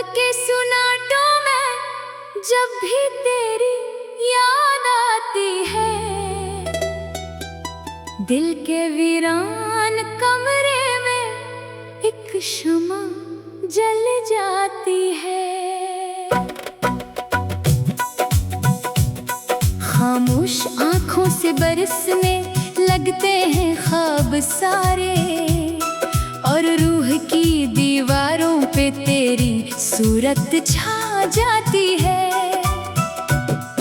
के सुनाटों में जब भी तेरी याद आती है, दिल के वीरान कमरे में एक शमा जल जाती है। खामोश आँखों से बरसने लगते हैं ख्वाब सारे, और रूह की दीवारों पे तेरी सूरत छा जाती है।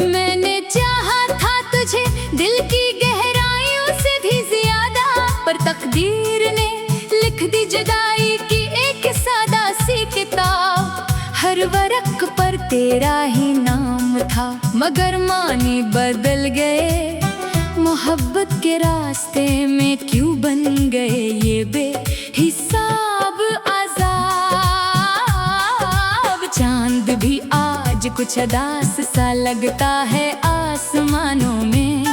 मैंने चाहा था तुझे दिल की गहराइयों से भी ज्यादा, पर तकदीर ने लिख दी जुदाई की एक सादा सी किताब। हर वर्क पर तेरा ही नाम था, मगर मानी बदल गए। मोहब्बत के रास्ते में क्यों बन गए ये बेहिसाब अज़ाब। चांद भी आज कुछ अदास सा लगता है आसमानों में,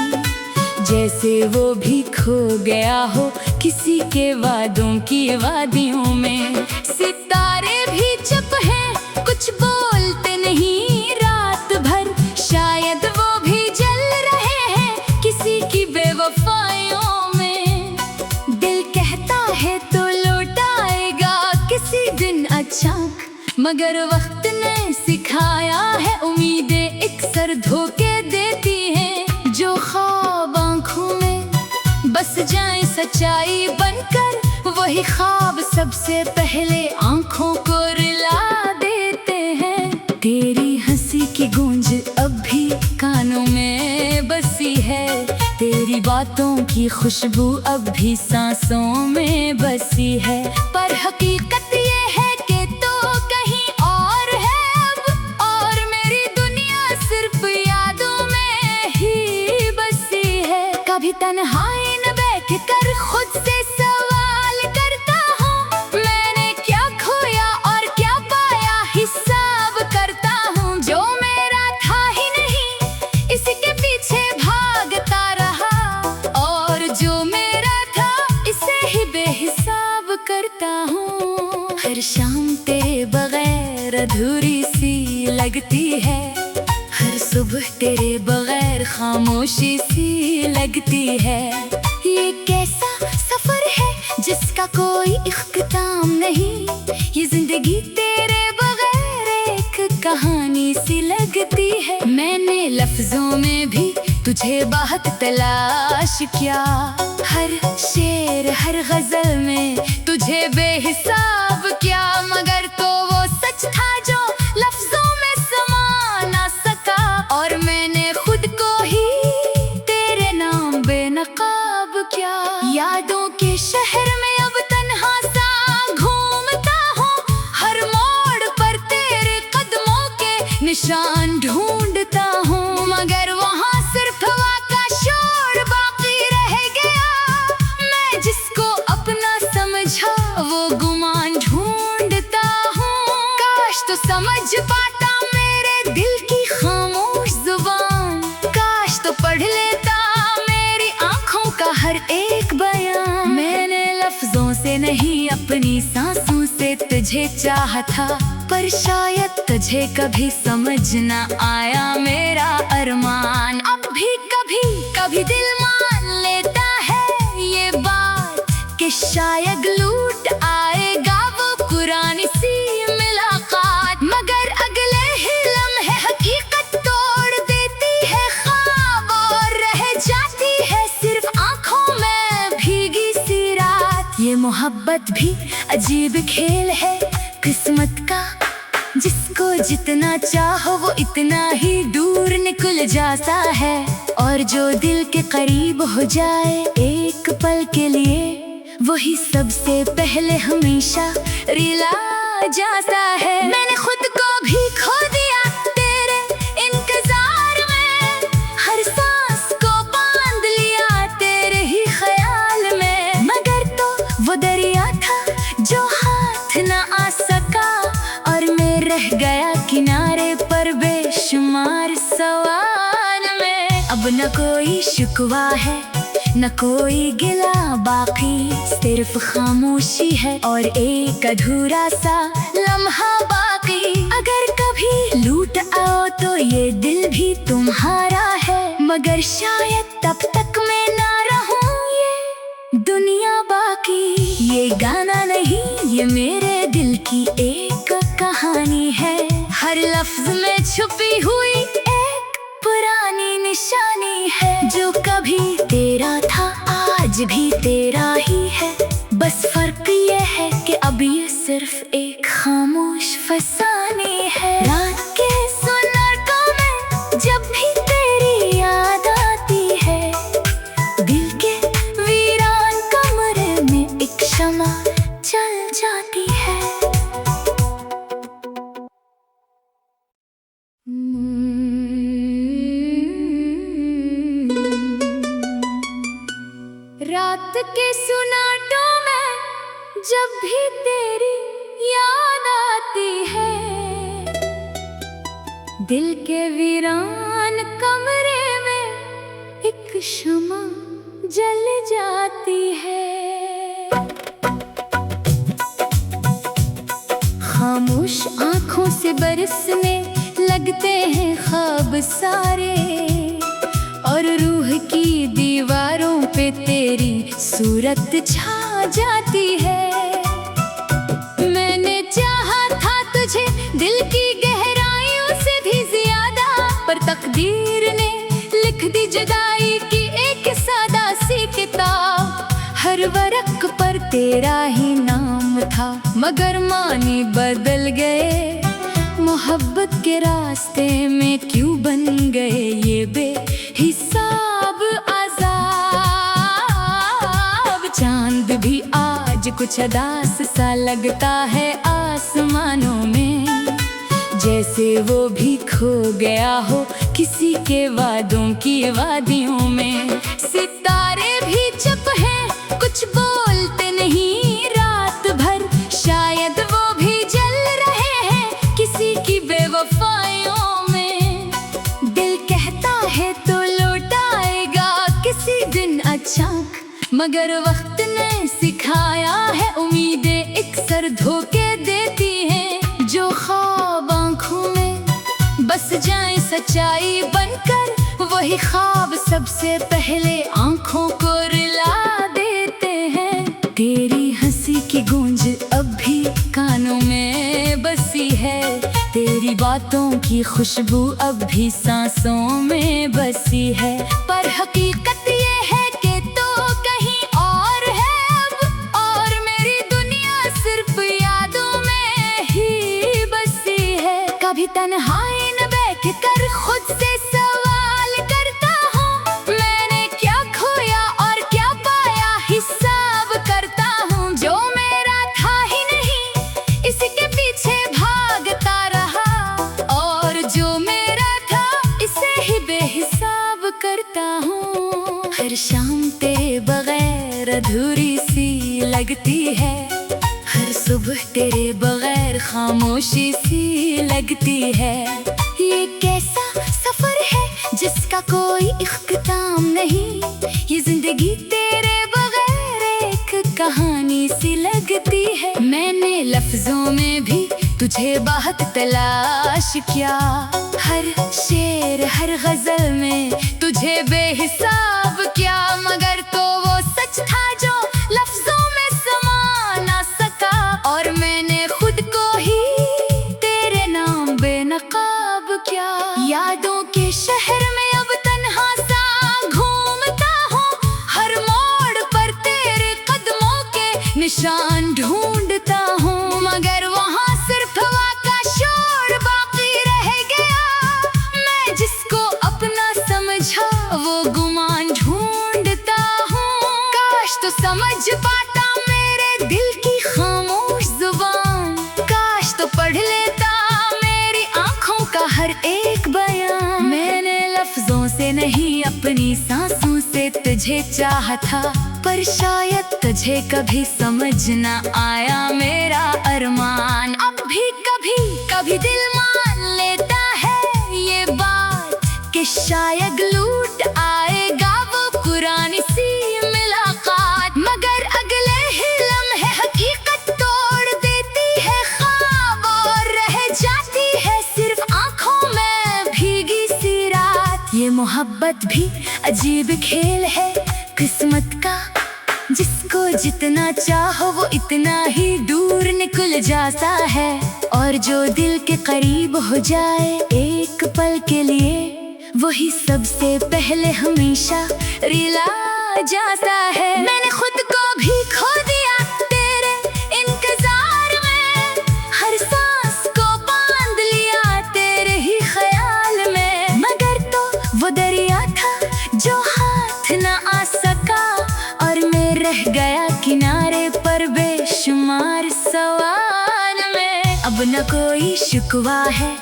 जैसे वो भी खो गया हो किसी के वादों की वादियों में। सितारे भी चुप हैं, कुछ बोलते नहीं रात भर, शायद वो भी जल रहे हैं किसी की बेवफाइयों में। दिल कहता है तो लौट आएगा किसी दिन अच्छा, मगर वक्त ने सिखाया है उम्मीदें अक्सर धोखे देती हैं। जो ख्वाब आँखों में बस जाए सच्चाई बनकर, वही ख्वाब सबसे पहले आँखों को रुला देते हैं। तेरी हंसी की गूंज अब भी कानों में बसी है, तेरी बातों की खुशबू अब भी सांसों में बसी है। पर हकीकत ये है कि तो कहीं और है अब, और मेरी दुनिया सिर्फ यादों में ही बसी है। कभी तन्हाई न बैठ कर खुद से सवाल करता हूँ, मैंने क्या खोया और क्या पाया हिसाब करता हूँ। जो मेरा था ही नहीं इसके पीछे भागता रहा, और जो मेरा था इसे ही बेहिसाब करता हूँ। हर शाम तेरे बगैर अधूरी सी लगती है, हर सुबह तेरे बगैर खामोशी सी लगती है। ये कैसा सफर है जिसका कोई इख्तिताम नहीं, ये जिंदगी तेरे बगैर एक कहानी सी लगती है। मैंने लफ्जों में भी तुझे बहुत तलाश किया, हर शेर हर गजल में तुझे बेहिसाब किया, मगर तो वो सच था जो लफ्जों में समा ना सका। और मैंने खुद को ही तेरे नाम बेनकाब किया। यादों के शहर में अब तन्हा सा घूमता हूँ, हर मोड़ पर तेरे कदमों के निशान ढूंढता हूँ, मगर वहाँ सिर्फ हवा का शोर बाकी रह गया। मैं जिसको अपना समझा वो गुमान ढूंढता हूँ। काश तो समझ पाता मेरे दिल की खामोश जुबान, काश तो पढ़ लेता मेरी आंखों का हर एक बयान। मैंने लफ्जों से नहीं अपनी सांसों से तुझे चाहा था, पर शायद तुझे कभी समझ न आया मेरा अरमान। अब भी कभी कभी दिल मान लेता है ये बात कि शायद लूट आएगा वो पुरानी सी मुलाकात, मगर अगले ही लम्हे हकीकत तोड़ देती है ख्वाब, और रह जाती है सिर्फ आंखों में भीगी सी रात। ये मोहब्बत भी अजीब खेल है किस्मत का, जिसको जितना चाहो वो इतना ही दूर निकल जाता है, और जो दिल के करीब हो जाए एक पल के लिए, वही सबसे पहले हमेशा रिला जाता है। मैंने खुद को भी खो दिया तेरे इंतजार में, हर सांस को बांध लिया तेरे ही ख्याल में, मगर तो वो दरिया था जो हाथ न आ सका, और मैं रह गया किनारे पर बेशुमार सवाल में। अब न कोई शिकवा है न कोई गिला बाकी, सिर्फ खामोशी है और एक अधूरा सा लम्हा बाकी। कभी लूट आओ तो ये दिल भी तुम्हारा है, मगर शायद तब तक मैं ना रहूं ये दुनिया बाकी। ये गाना नहीं, ये मेरे दिल की एक कहानी है, हर लफ्ज में छुपी हुई एक पुरानी निशानी है। जो कभी तेरा था आज भी तेरा ही है, बस फर्क ये है कि अब ये सिर्फ एक खामोश फसाने है। रात के सुनाटों में जब भी तेरी याद आती है, दिल के वीरान कमरे में एक शमा जल जाती है। रात के सुनाटों में जब भी तेरी याद आती है, दिल के वीरान कमरे में एक शमा जल जाती है। खामोश आंखों से बरसने लगते हैं ख्वाब सारे, और रूह की दीवारों पे तेरी सूरत छा जाती है। मैंने चाहा था तुझे दिल की गहराइयों से भी ज्यादा, पर तकदीर ने लिख दी जुदाई की एक सादा सी किताब। हर वरक पर तेरा ही नाम था, मगर मानी बदल गए। मोहब्बत के रास्ते में क्यों बन गए ये बेहिसाब अज़ाब। चांद भी आज कुछ उदास सा लगता है आसमानों में, जैसे वो भी खो गया हो किसी के वादों की वादियों में। सितारे भी चुप हैं, कुछ बोलते नहीं रात भर, शायद वो भी जल रहे हैं किसी की बेवफाइयों में। दिल कहता है तो लौट आएगा किसी दिन अचानक, मगर वक्त ने सिखाया है उम्मीदें अक्सर धोखे देती हैं। जो ख्वाब आँखों में बस जाए सच्चाई बनकर, वही ख्वाब सबसे पहले आँखों को रुला देते हैं। तेरी हंसी की गूंज अब भी कानों में बसी है, तेरी बातों की खुशबू अब भी सांसों में बसी है। पर हकीकत ये है कि तो कहीं और है अब, और मेरी दुनिया सिर्फ यादों में ही बसी है। कभी तन्हाई न बैठ कर खुद से सवाल करता हूँ, मैंने क्या खोया और क्या पाया हिसाब करता हूँ। जो मेरा था ही नहीं इसके पीछे भागता रहा, और जो मेरा था इसे ही बेहिसाब करता हूँ। हर शाम तेरे बगैर अधूरी सी लगती है, हर सुबह तेरे बगैर खामोशी सी लगती है। ये कैसा सफर है जिसका कोई इख्तिताम नहीं, ये जिंदगी तेरे बगैर एक कहानी सी लगती है। मैंने लफ्जों में भी तुझे बहुत तलाश किया, हर शेर हर गजल में तुझे बेहिसाब किया, मगर तो वो सच था जो लफ्जों में समा ना सका। और मैंने खुद को ही तेरे नाम बेनकाब किया। यादों के शहर में अब तन्हा सा घूमता हूँ, हर मोड़ पर तेरे कदमों के निशान ढूंढता हूँ, मगर वहाँ सिर्फ हवा का शोर बाकी रह गया। मैं जिसको अपना समझा वो गुमान ढूंढता हूँ। काश तो समझ पाता मेरे दिल की खामोश जुबान, काश तो पढ़ लेता मेरी आंखों का हर एक बयान। मैंने लफ्जों से नहीं अपनी सांसों से तुझे चाहा था, पर शायद तुझे कभी समझ ना आया मेरा अरमान। अब भी कभी कभी दिल मान लेता है ये बात कि शायद लूट आएगा वो पुरानी सी मुलाकात, मगर अगले ही लम्हे हकीकत तोड़ देती है ख्वाब, और रह जाती है सिर्फ मोहब्बत भी अजीब खेल है किस्मत का, जिसको जितना चाहो वो इतना ही दूर निकल जाता है। और जो दिल के करीब हो जाए एक पल के लिए, वही सबसे पहले हमेशा रिला जाता है। मैंने खुद को भी खो दिया तेरे इंतजार में, हर सांस को बांध लिया तेरे ही ख्याल में। मगर तो वो दरिया था जो हाथ न आ सका, और मैं रह गया किनारे पर बेशुमार सवाल में। अब न कोई शिकवा है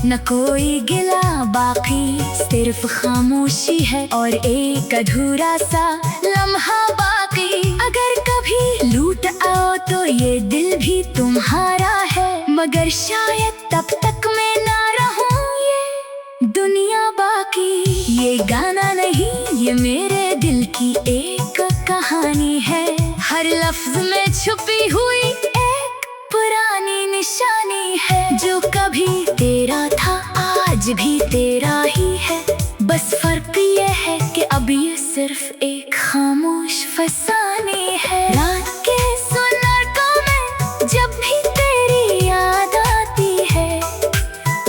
न कोई गिला बाकी, सिर्फ खामोशी है और एक अधूरा सा लम्हा बाकी। अगर कभी लूट आओ तो ये दिल भी तुम्हारा है, मगर शायद तब तक मैं ना रहूं ये दुनिया बाकी। ये गाना नहीं, ये मेरे दिल की एक कहानी है, हर लफ्ज में छुपी हुई एक पुरानी निशानी है। जो कभी तेरा था आज भी तेरा ही है, बस फर्क ये है कि अब ये सिर्फ एक खामोश फसानी है। रात के सुनहरों में जब भी तेरी याद आती है,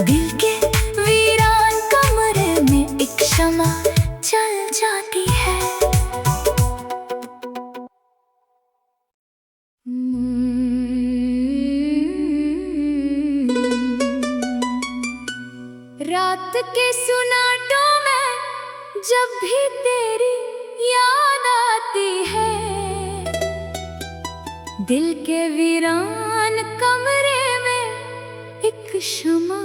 दिल के वीरान कमरे में एक शम्मा जल जाती है। रात के सुनाटों में जब भी तेरी याद आती है, दिल के वीरान कमरे में एक शम्मा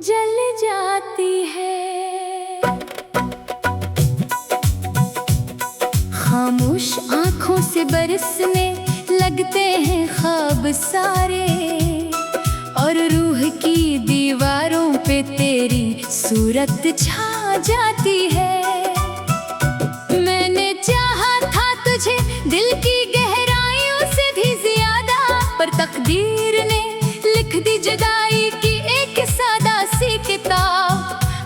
जल जाती है। खामोश आँखों से बरसने लगते हैं ख्वाब सारे, और रूह की दीवारों पे तेरी सूरत छा जाती है। मैंने चाहा था तुझे दिल की गहराइयों से भी ज्यादा, पर तकदीर ने लिख दी जुदाई की एक सादा सी किताब।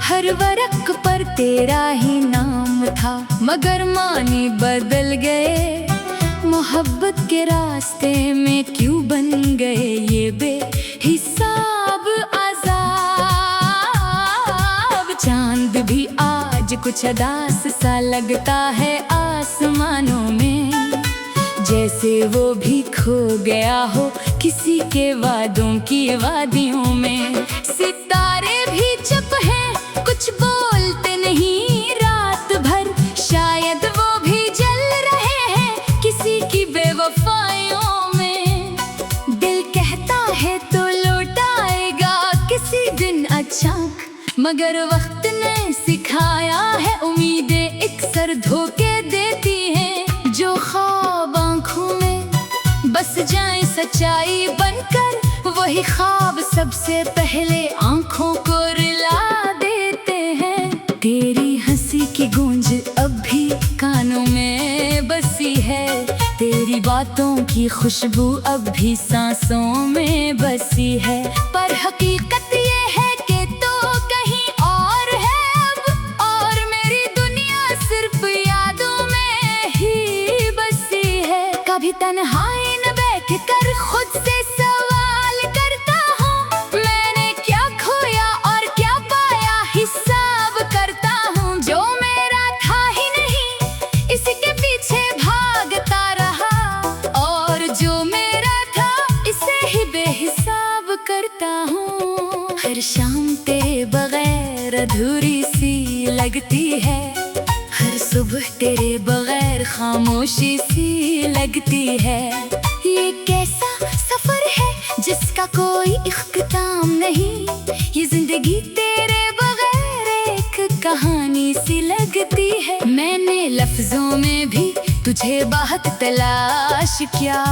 हर वर्क पर तेरा ही नाम था, मगर मानी बदल गए। मोहब्बत के रास्ते में क्यों बन गए ये बेहिसाब अज़ाब। चांद भी आज कुछ उदास सा लगता है आसमानों में, जैसे वो भी खो गया हो किसी के वादों की वादियों में। सितारे भी चुप हैं, कुछ बोलते नहीं रात भर, शायद वो भी जल रहे हैं किसी की बेवफाइयों में। दिल कहता है तो लौट आएगा किसी दिन अच्छा, मगर वक्त ने सिखाया है उम्मीदें अक्सर धोखे देती हैं। जो ख्वाब आँखों में बस जाए सच्चाई बनकर, वही ख्वाब सबसे पहले आँखों को रुला देते हैं। तेरी हंसी की गूंज अब भी कानों में बसी है, तेरी बातों की खुशबू अब भी सांसों में बसी है। पर हकीकत ये है कि तो कहीं और है अब, और मेरी दुनिया सिर्फ यादों में ही बसी है। कभी तन्हाई न बैठ कर खुद से सवाल करता हूँ, मैंने क्या खोया और क्या पाया हिसाब करता हूँ। जो मेरा था ही नहीं इसके पीछे भागता रहा, और जो मेरा था इसे ही बेहिसाब करता हूँ। हर शाम तेरे बगैर अधूरी सी लगती है, हर सुबह तेरे बगैर खामोशी सी लगती है। ये कैसा सफर है जिसका कोई इख्तिताम नहीं, ये जिंदगी तेरे बगैर एक कहानी सी लगती है। मैंने लफ्जों में भी तुझे बहुत तलाश किया,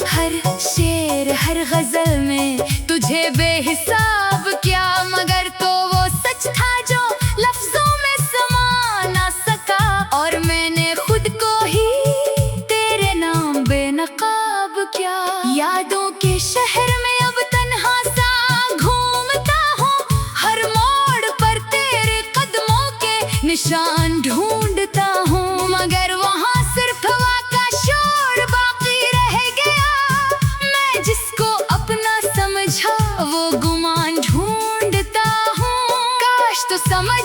हर शेर हर गजल में तुझे बेहिसाब किया, मगर तो वो सच था जो लफ्जों में समा ना सका। और मैंने खुद को ही तेरे नाम बेनकाब किया। यादों के शहर में अब तन्हा सा घूमता हूँ, हर मोड़ पर तेरे कदमों के निशान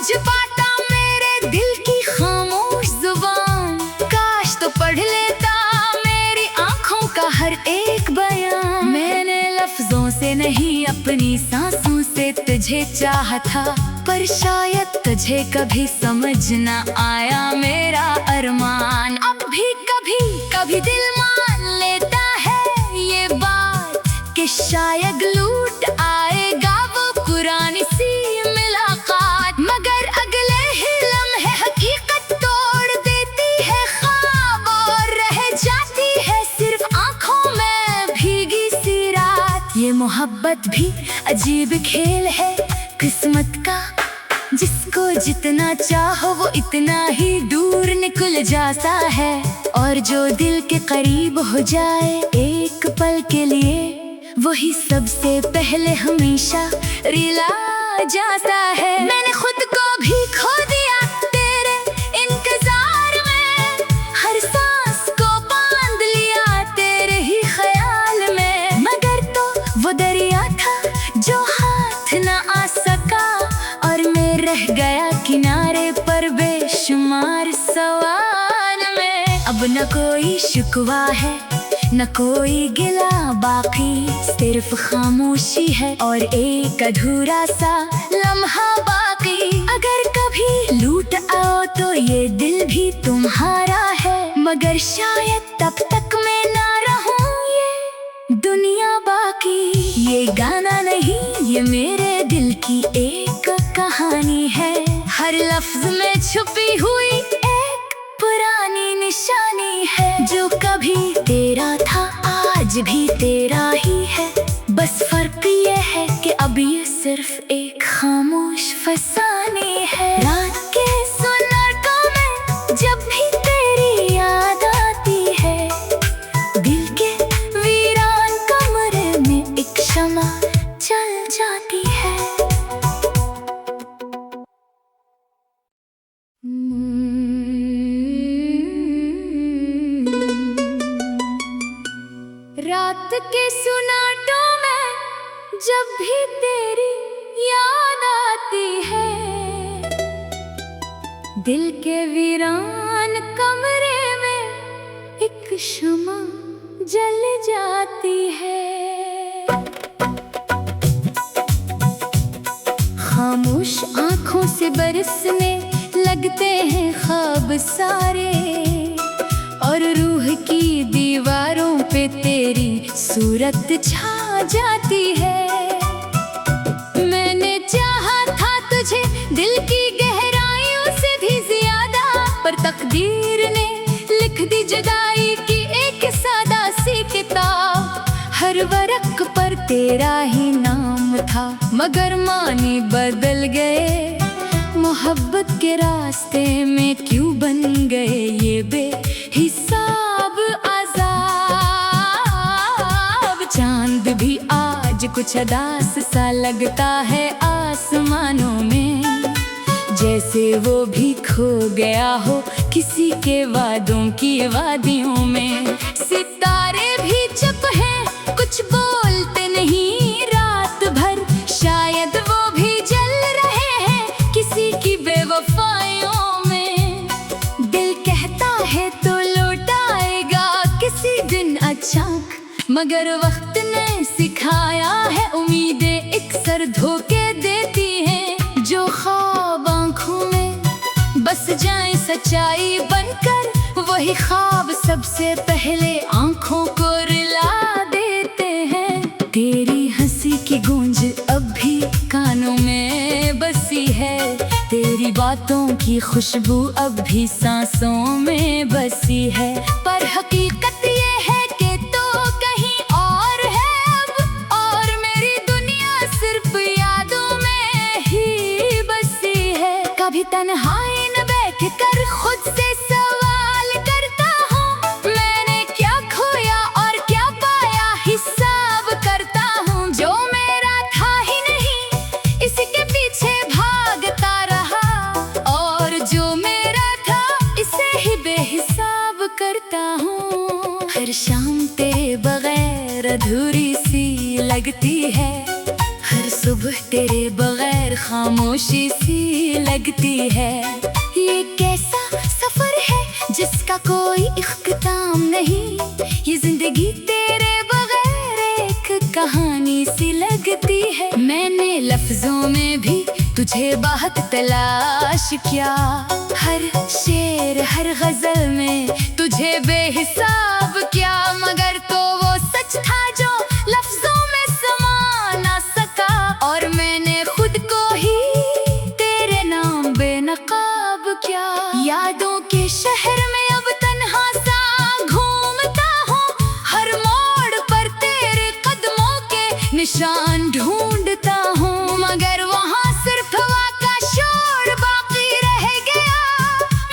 समझ पाता मेरे दिल की खामोश जुबान। काश तो पढ़ लेता मेरी आंखों का हर एक बयान। मैंने लफ्जों से नहीं अपनी सांसों से तुझे चाहा था, पर शायद तुझे कभी समझ न आया मेरा अरमान। अब भी कभी कभी दिल मान लेता है ये बात कि शायद लूट आएगा वो पुरानी सी मुलाकात। मगर अगले ही लम्हे हकीकत तोड़ देती है ख्वाब, और रह जाती है सिर्फ आंखों में भीगी सी रात। ये मोहब्बत भी अजीब खेल है किस्मत का, जिसको जितना चाहो वो इतना ही दूर निकल जाता है। और जो दिल के करीब हो जाए एक पल के लिए, वही सबसे पहले हमेशा रिला जाता है। मैंने खुद को भी खो दिया तेरे इंतजार में, हर सांस को बांध लिया तेरे ही ख्याल में। मगर तो वो दरिया था जो हाथ न आ सका, और मैं रह गया किनारे पर बेशुमार सवाल में। अब न कोई शिकवा है न कोई गिला बाकी, सिर्फ खामोशी है और एक अधूरा सा लम्हा बाकी। अगर कभी लूट आओ तो ये दिल भी तुम्हारा है, मगर शायद तब तक मैं ना रहूं ये दुनिया बाकी। ये गाना नहीं ये मेरे दिल की एक कहानी है, हर लफ्ज में छुपी हुई एक पुरानी निशानी है। जो कभी तेरा था आज भी तेरा ही है, बस फर्क ये है कि अब ये सिर्फ एक खामोश फसाने है। रात के सुनाटों में जब भी तेरी याद आती है, दिल के वीरान कमरे में एक शमा जल जाती है। रात के सुनाटों में जब भी तेरी याद आती है, दिल के वीरान कमरे में एक शमा जल जाती है। खामोश आँखों से बरसने लगते हैं ख्वाब सारे, और रूह की दीवारों पे तेरी सूरत छा जाती है। मैंने चाहा था तुझे दिल की गहराइयों से भी ज्यादा, पर तकदीर ने लिख दी जुदाई की एक सादा सी किताब। हर वरक पर तेरा ही नाम था, मगर मानी बदल गए। मोहब्बत के रास्ते में क्यों बन गए ये बेहिसाब अज़ाब। चांद भी आज कुछ उदास सा लगता है आसमानों में, जैसे वो भी खो गया हो किसी के वादों की वादियों में। सितारे भी चुप हैं कुछ बोलते नहीं रात भर, शायद वो भी जल रहे हैं किसी की बेवफाइयों में। दिल कहता है तो लौट आएगा किसी दिन अचानक, मगर वक्त ने सिखाया है उम्मीदें अक्सर धोखे देती हैं। जो ख्वाब आँखों में बस जाए सच्चाई बनकर, वही ख्वाब सबसे पहले आँखों को रुला देते हैं। तेरी हंसी की गूंज अब भी कानों में बसी है, तेरी बातों की खुशबू अब भी सांसों में बसी है। पर हकीकत ये है कि तो कहीं और है अब, और मेरी दुनिया सिर्फ यादों में ही बसी है। कभी तन्हाई न बैठ कर खुद से सवाल करता हूँ, मैंने क्या खोया और क्या पाया हिसाब करता हूँ। जो मेरा था ही नहीं इसी के पीछे भागता रहा, और जो मेरा था इसे ही बेहिसाब करता हूँ। हर शाम तेरे बगैर अधूरी सी लगती है, हर सुबह सुबह तेरे बगैर खामोशी सी लगती है। ये कैसा सफर है जिसका कोई इख्तिताम नहीं, ये जिंदगी तेरे बगैर एक कहानी सी लगती है। मैंने लफ्जों में भी तुझे बहुत तलाश किया, हर शेर हर गजल में तुझे बेहिसाब किया, मगर तो वो सच था जो लफ्जों में समा ना सका। और मैंने खुद को ही तेरे नाम बेनकाब किया। यादों के शहर में अब तन्हा सा घूमता हूँ, हर मोड़ पर तेरे कदमों के निशान ढूंढता हूँ, मगर वहाँ सिर्फ हवा का शोर बाकी रह गया।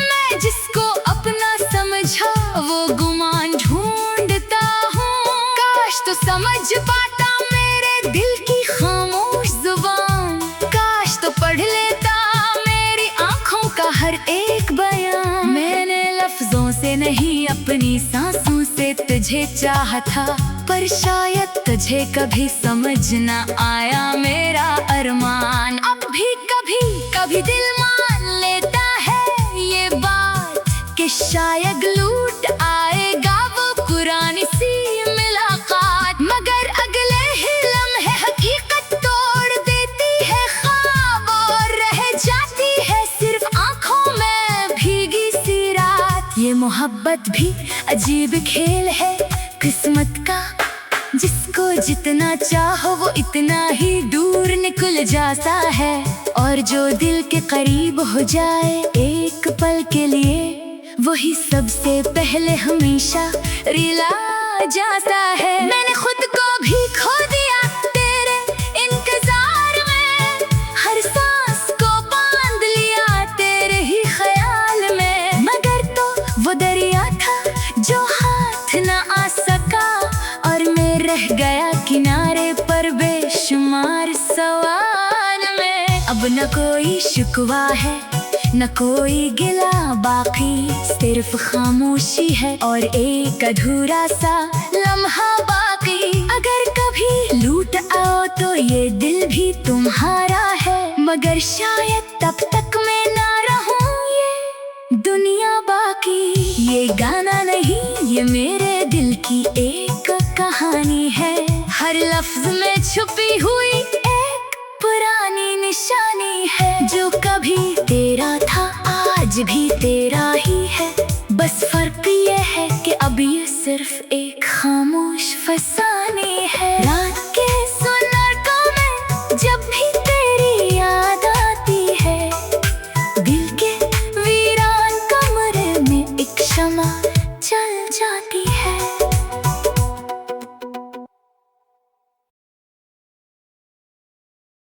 मैं जिसको अपना समझा वो गुमान ढूंढता हूँ। काश तो समझ पाता मेरे दिल की खामोश जुबान, काश तो पढ़ लेता मेरी आंखों का हर एक बयान। मैंने लफ्जों से नहीं अपनी सांसों से तुझे चाहा था, पर शायद तुझे कभी समझ न आया मेरा अरमान। अब भी कभी कभी दिल मान लेता है ये बात कि शायद लूट आएगा वो पुरानी सी मुलाकात, मगर अगले ही लम्हे हकीकत तोड़ देती है ख्वाब, और रह जाती है सिर्फ आंखों में भीगी सी रात। ये मोहब्बत भी अजीब खेल है किस्मत का, जिसको जितना चाहो वो इतना ही दूर निकल जाता है, और जो दिल के करीब हो जाए एक पल के लिए वही सबसे पहले हमेशा रिला जाता है। मैंने खुद को भी खो दिया तेरे इंतजार में, हर सांस को बांध लिया तेरे ही ख्याल में, मगर तो वो दरिया था जो हाथ न आ सका, और मैं रह गया किनारे पर बेशुमार सवाल में। अब न कोई शिकवा है न कोई गिला बाकी, सिर्फ खामोशी है और एक अधूरा सा लम्हा बाकी। अगर कभी लूट आओ तो ये दिल भी तुम्हारा है, मगर शायद तब तक मैं ना रहूं ये दुनिया बाकी। ये गाना नहीं ये मेरे दिल की एक कहानी है, हर लफ्ज में छुपी हुई एक पुरानी निशानी है। जो कभी तेरा था आज भी तेरा ही है, बस फर्क ये है कि अब ये सिर्फ एक खामोश फसानी है।